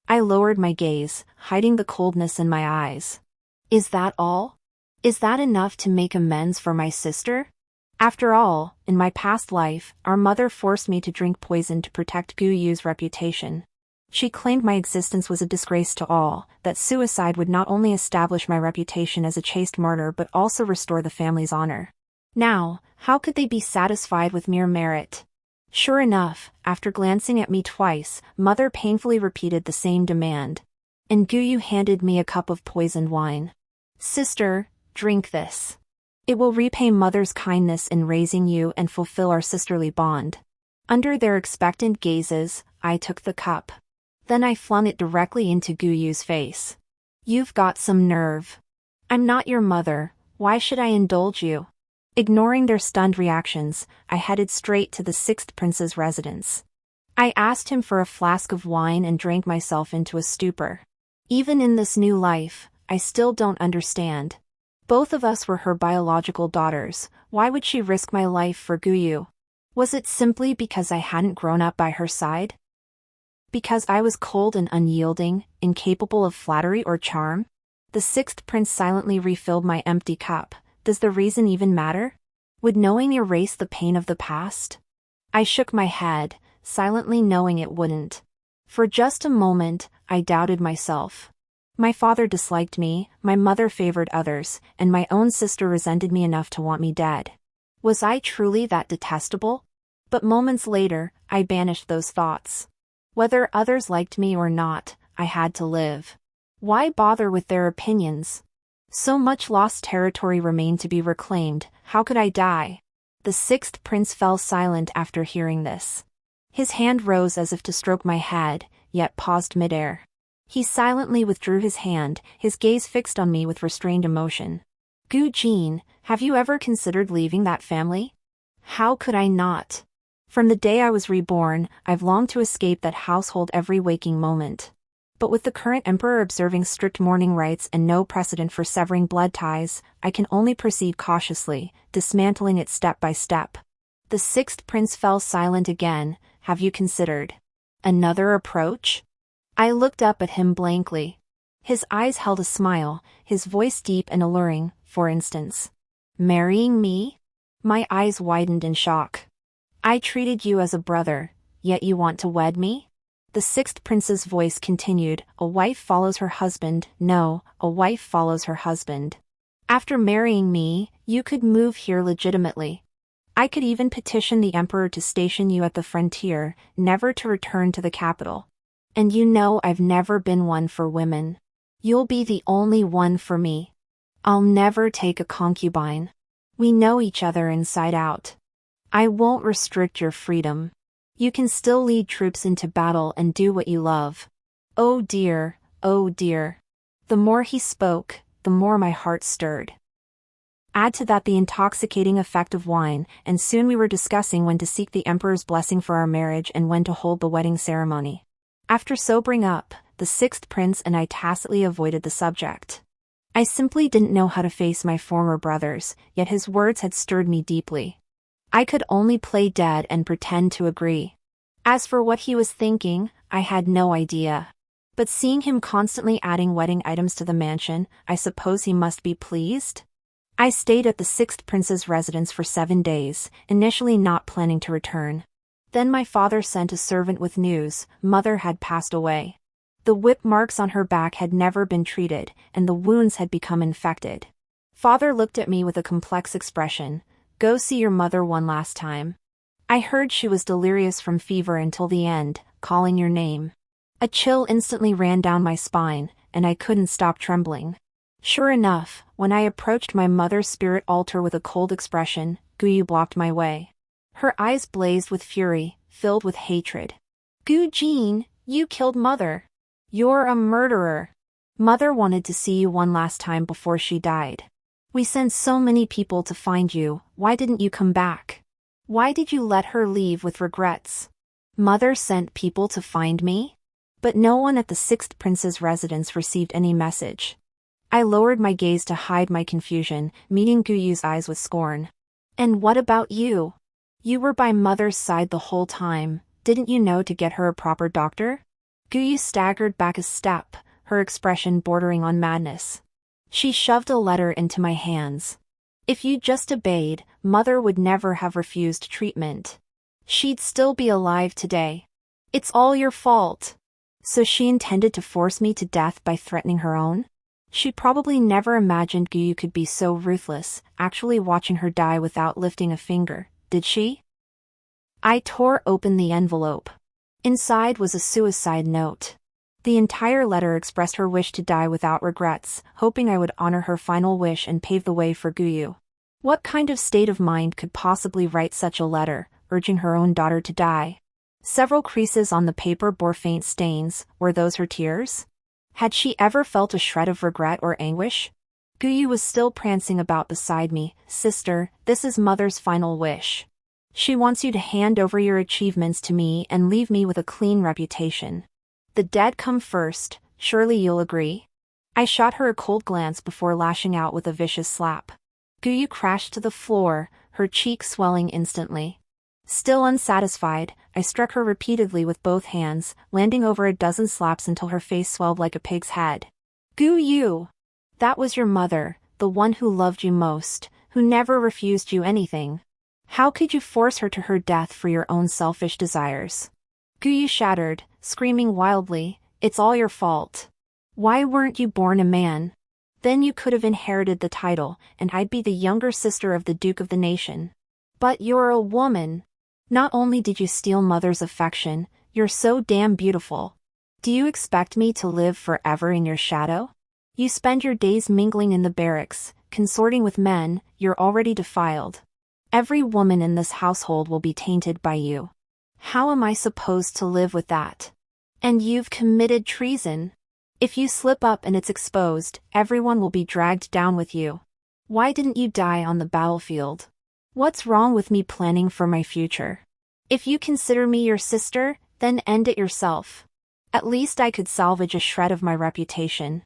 I lowered my gaze, hiding the coldness in my eyes. Is that all? Is that enough to make amends for my sister? After all, in my past life, our mother forced me to drink poison to protect Guyu's reputation. She claimed my existence was a disgrace to all, that suicide would not only establish my reputation as a chaste martyr but also restore the family's honor. Now, how could they be satisfied with mere merit? Sure enough, after glancing at me twice, Mother painfully repeated the same demand. And Guyu handed me a cup of poisoned wine. Sister, drink this. It will repay Mother's kindness in raising you and fulfill our sisterly bond. Under their expectant gazes, I took the cup. Then I flung it directly into Guyu's face. You've got some nerve. I'm not your mother, why should I indulge you? Ignoring their stunned reactions, I headed straight to the sixth prince's residence. I asked him for a flask of wine and drank myself into a stupor. Even in this new life, I still don't understand. Both of us were her biological daughters, why would she risk my life for Guyu? Was it simply because I hadn't grown up by her side? Because I was cold and unyielding, incapable of flattery or charm? The sixth prince silently refilled my empty cup. Does the reason even matter? Would knowing erase the pain of the past? I shook my head, silently knowing it wouldn't. For just a moment, I doubted myself. My father disliked me, my mother favored others, and my own sister resented me enough to want me dead. Was I truly that detestable? But moments later, I banished those thoughts. Whether others liked me or not, I had to live. Why bother with their opinions? So much lost territory remained to be reclaimed, how could I die? The sixth prince fell silent after hearing this. His hand rose as if to stroke my head, yet paused midair. He silently withdrew his hand, his gaze fixed on me with restrained emotion. Gu Jin, have you ever considered leaving that family? How could I not? From the day I was reborn, I've longed to escape that household every waking moment. But with the current emperor observing strict mourning rites and no precedent for severing blood ties, I can only proceed cautiously, dismantling it step by step. The sixth prince fell silent again. Have you considered another approach? I looked up at him blankly. His eyes held a smile, his voice deep and alluring. For instance, marrying me? My eyes widened in shock. I treated you as a brother, yet you want to wed me? The sixth prince's voice continued, a wife follows her husband, no, a wife follows her husband. After marrying me, you could move here legitimately. I could even petition the emperor to station you at the frontier, never to return to the capital. And you know I've never been one for women. You'll be the only one for me. I'll never take a concubine. We know each other inside out. I won't restrict your freedom. You can still lead troops into battle and do what you love. Oh dear, oh dear. The more he spoke, the more my heart stirred. Add to that the intoxicating effect of wine, and soon we were discussing when to seek the emperor's blessing for our marriage and when to hold the wedding ceremony. After sobering up, the sixth prince and I tacitly avoided the subject. I simply didn't know how to face my former brothers, yet his words had stirred me deeply. I could only play dead and pretend to agree. As for what he was thinking, I had no idea. But seeing him constantly adding wedding items to the mansion, I suppose he must be pleased? I stayed at the sixth prince's residence for 7 days, initially not planning to return. Then my father sent a servant with news: Mother had passed away. The whip marks on her back had never been treated, and the wounds had become infected. Father looked at me with a complex expression. Go see your mother one last time. I heard she was delirious from fever until the end, calling your name. A chill instantly ran down my spine, and I couldn't stop trembling. Sure enough, when I approached my mother's spirit altar with a cold expression, Guyu blocked my way. Her eyes blazed with fury, filled with hatred. Gu Jin, you killed Mother. You're a murderer. Mother wanted to see you one last time before she died. We sent so many people to find you, why didn't you come back? Why did you let her leave with regrets? Mother sent people to find me? But no one at the sixth prince's residence received any message. I lowered my gaze to hide my confusion, meeting Guyu's eyes with scorn. And what about you? You were by Mother's side the whole time, didn't you know to get her a proper doctor? Guyu staggered back a step, her expression bordering on madness. She shoved a letter into my hands. If you just obeyed, Mother would never have refused treatment. She'd still be alive today. It's all your fault. So she intended to force me to death by threatening her own? She probably never imagined Guyu could be so ruthless, actually watching her die without lifting a finger, did she? I tore open the envelope. Inside was a suicide note. The entire letter expressed her wish to die without regrets, hoping I would honor her final wish and pave the way for Guyu. What kind of state of mind could possibly write such a letter, urging her own daughter to die? Several creases on the paper bore faint stains. Were those her tears? Had she ever felt a shred of regret or anguish? Guyu was still prancing about beside me. Sister, this is Mother's final wish. She wants you to hand over your achievements to me and leave me with a clean reputation. The dead come first, surely you'll agree? I shot her a cold glance before lashing out with a vicious slap. Guyu crashed to the floor, her cheek swelling instantly. Still unsatisfied, I struck her repeatedly with both hands, landing over a dozen slaps until her face swelled like a pig's head. Guyu! That was your mother, the one who loved you most, who never refused you anything. How could you force her to her death for your own selfish desires? Guyu shattered, screaming wildly, it's all your fault. Why weren't you born a man? Then you could have inherited the title, and I'd be the younger sister of the Duke of the Nation. But you're a woman. Not only did you steal Mother's affection, you're so damn beautiful. Do you expect me to live forever in your shadow? You spend your days mingling in the barracks, consorting with men, you're already defiled. Every woman in this household will be tainted by you. How am I supposed to live with that? And you've committed treason. If you slip up and it's exposed, everyone will be dragged down with you. Why didn't you die on the battlefield? What's wrong with me planning for my future? If you consider me your sister, then end it yourself. At least I could salvage a shred of my reputation.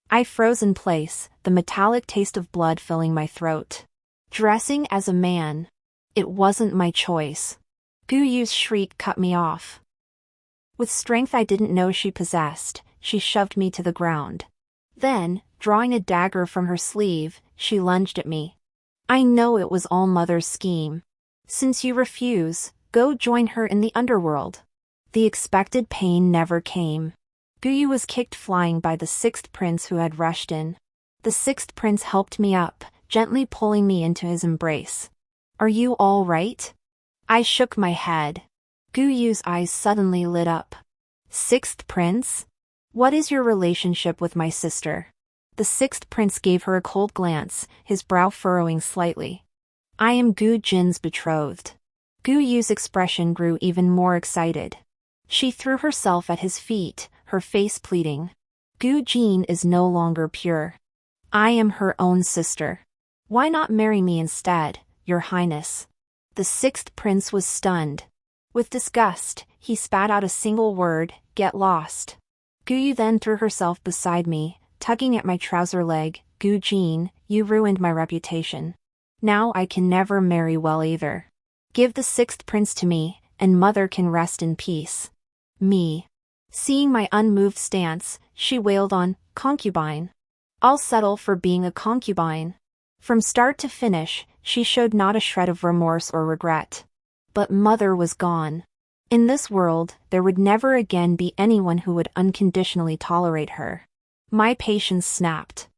I froze in place, the metallic taste of blood filling my throat. Dressing as a man. It wasn't my choice. Guyu's shriek cut me off. With strength I didn't know she possessed, she shoved me to the ground. Then, drawing a dagger from her sleeve, she lunged at me. I know it was all Mother's scheme. Since you refuse, go join her in the underworld. The expected pain never came. Guyu was kicked flying by the sixth prince who had rushed in. The sixth prince helped me up, gently pulling me into his embrace. Are you all right? I shook my head. Guyu's eyes suddenly lit up. Sixth prince? What is your relationship with my sister? The sixth prince gave her a cold glance, his brow furrowing slightly. I am Gu Jin's betrothed. Guyu's expression grew even more excited. She threw herself at his feet, her face pleading. Gu Jin is no longer pure. I am her own sister. Why not marry me instead, Your Highness? The sixth prince was stunned. With disgust, he spat out a single word, get lost. Guyu then threw herself beside me, tugging at my trouser leg. Gu Jin, you ruined my reputation. Now I can never marry well either. Give the sixth prince to me, and Mother can rest in peace. Me. Seeing my unmoved stance, she wailed on, concubine. I'll settle for being a concubine. From start to finish, she showed not a shred of remorse or regret. But Mother was gone. In this world, there would never again be anyone who would unconditionally tolerate her. My patience snapped.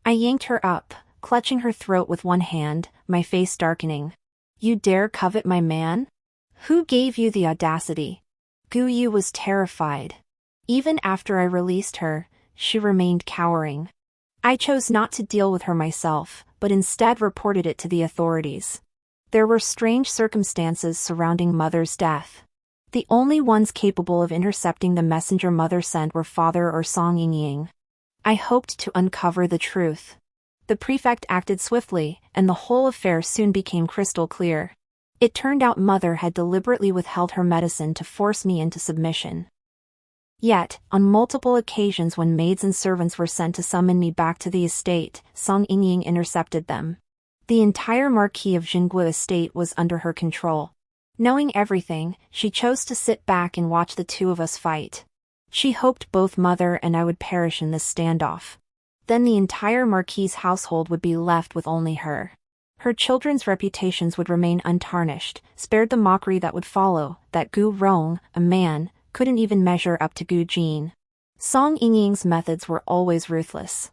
I yanked her up, clutching her throat with one hand, my face darkening. You dare covet my man? Who gave you the audacity? Guyu was terrified. Even after I released her, she remained cowering. I chose not to deal with her myself, but instead reported it to the authorities. There were strange circumstances surrounding Mother's death. The only ones capable of intercepting the messenger Mother sent were Father or Song Yingying. I hoped to uncover the truth. The prefect acted swiftly, and the whole affair soon became crystal clear. It turned out Mother had deliberately withheld her medicine to force me into submission. Yet, on multiple occasions when maids and servants were sent to summon me back to the estate, Song Yingying intercepted them. The entire Marquis of Jinggu estate was under her control. Knowing everything, she chose to sit back and watch the two of us fight. She hoped both Mother and I would perish in this standoff. Then the entire Marquise household would be left with only her. Her children's reputations would remain untarnished, spared the mockery that would follow, that Gu Rong, a man, couldn't even measure up to Gu Jin. Song Yingying's methods were always ruthless.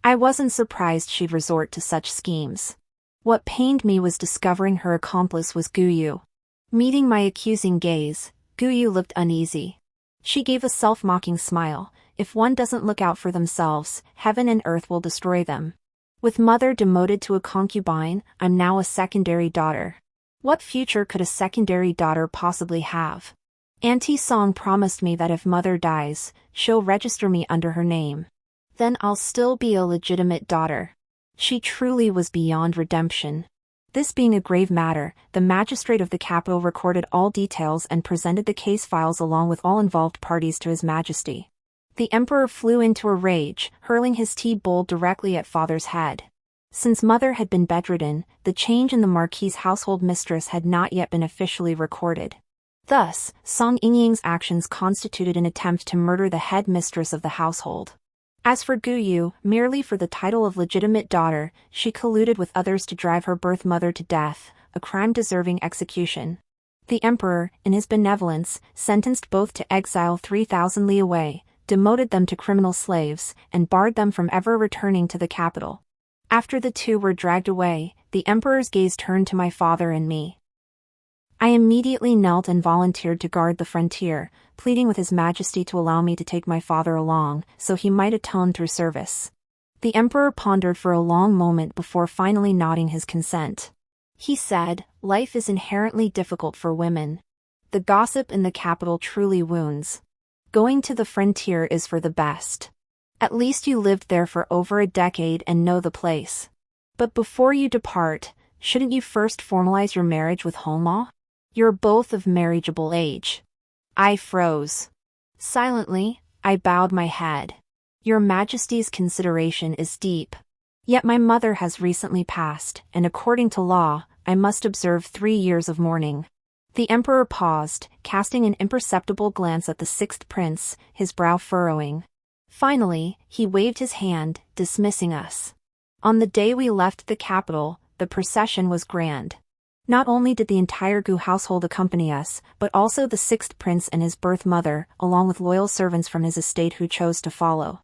I wasn't surprised she'd resort to such schemes. What pained me was discovering her accomplice was Gu Yu. Meeting my accusing gaze, Gu Yu looked uneasy. She gave a self-mocking smile. If one doesn't look out for themselves, heaven and earth will destroy them. With mother demoted to a concubine, I'm now a secondary daughter. What future could a secondary daughter possibly have? Auntie Song promised me that if mother dies, she'll register me under her name. Then I'll still be a legitimate daughter. She truly was beyond redemption. This being a grave matter, the magistrate of the capital recorded all details and presented the case files along with all involved parties to His Majesty. The emperor flew into a rage, hurling his tea bowl directly at father's head. Since mother had been bedridden, the change in the Marquise household mistress had not yet been officially recorded. Thus, Song Yingying's actions constituted an attempt to murder the head mistress of the household. As for Gu Yu, merely for the title of legitimate daughter, she colluded with others to drive her birth mother to death, a crime deserving execution. The emperor, in his benevolence, sentenced both to exile 3,000 li away, demoted them to criminal slaves, and barred them from ever returning to the capital. After the two were dragged away, the emperor's gaze turned to my father and me. I immediately knelt and volunteered to guard the frontier, pleading with His Majesty to allow me to take my father along, so he might atone through service. The emperor pondered for a long moment before finally nodding his consent. He said, "Life is inherently difficult for women. The gossip in the capital truly wounds. Going to the frontier is for the best. At least you lived there for over a decade and know the place. But before you depart, shouldn't you first formalize your marriage with Honma? You're both of marriageable age." I froze. Silently, I bowed my head. Your Majesty's consideration is deep. Yet my mother has recently passed, and according to law, I must observe 3 years of mourning. The emperor paused, casting an imperceptible glance at the sixth prince, his brow furrowing. Finally, he waved his hand, dismissing us. On the day we left the capital, the procession was grand. Not only did the entire Gu household accompany us, but also the sixth prince and his birth mother, along with loyal servants from his estate who chose to follow.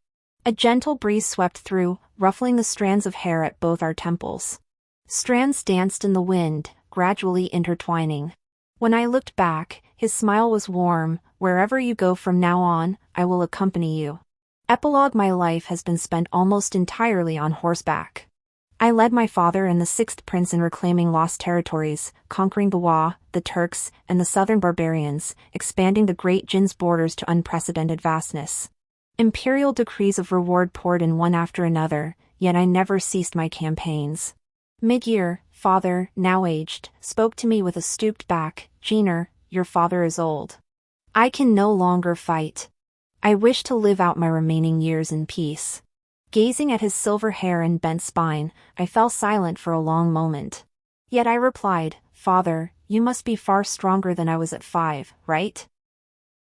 A gentle breeze swept through, ruffling the strands of hair at both our temples. Strands danced in the wind, gradually intertwining. When I looked back, his smile was warm. "Wherever you go from now on, I will accompany you." Epilogue: my life has been spent almost entirely on horseback. I led my father and the sixth prince in reclaiming lost territories, conquering the Wa, the Turks, and the southern barbarians, expanding the Great Jin's borders to unprecedented vastness. Imperial decrees of reward poured in one after another, yet I never ceased my campaigns. Mid-year, father, now aged, spoke to me with a stooped back. "Jeaner, your father is old. I can no longer fight. I wish to live out my remaining years in peace." Gazing at his silver hair and bent spine, I fell silent for a long moment. Yet I replied, "Father, you must be far stronger than I was at 5, right?"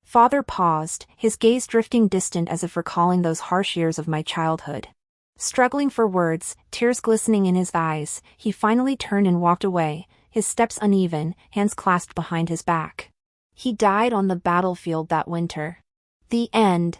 Father paused, his gaze drifting distant as if recalling those harsh years of my childhood. Struggling for words, tears glistening in his eyes, he finally turned and walked away, his steps uneven, hands clasped behind his back. He died on the battlefield that winter. The end.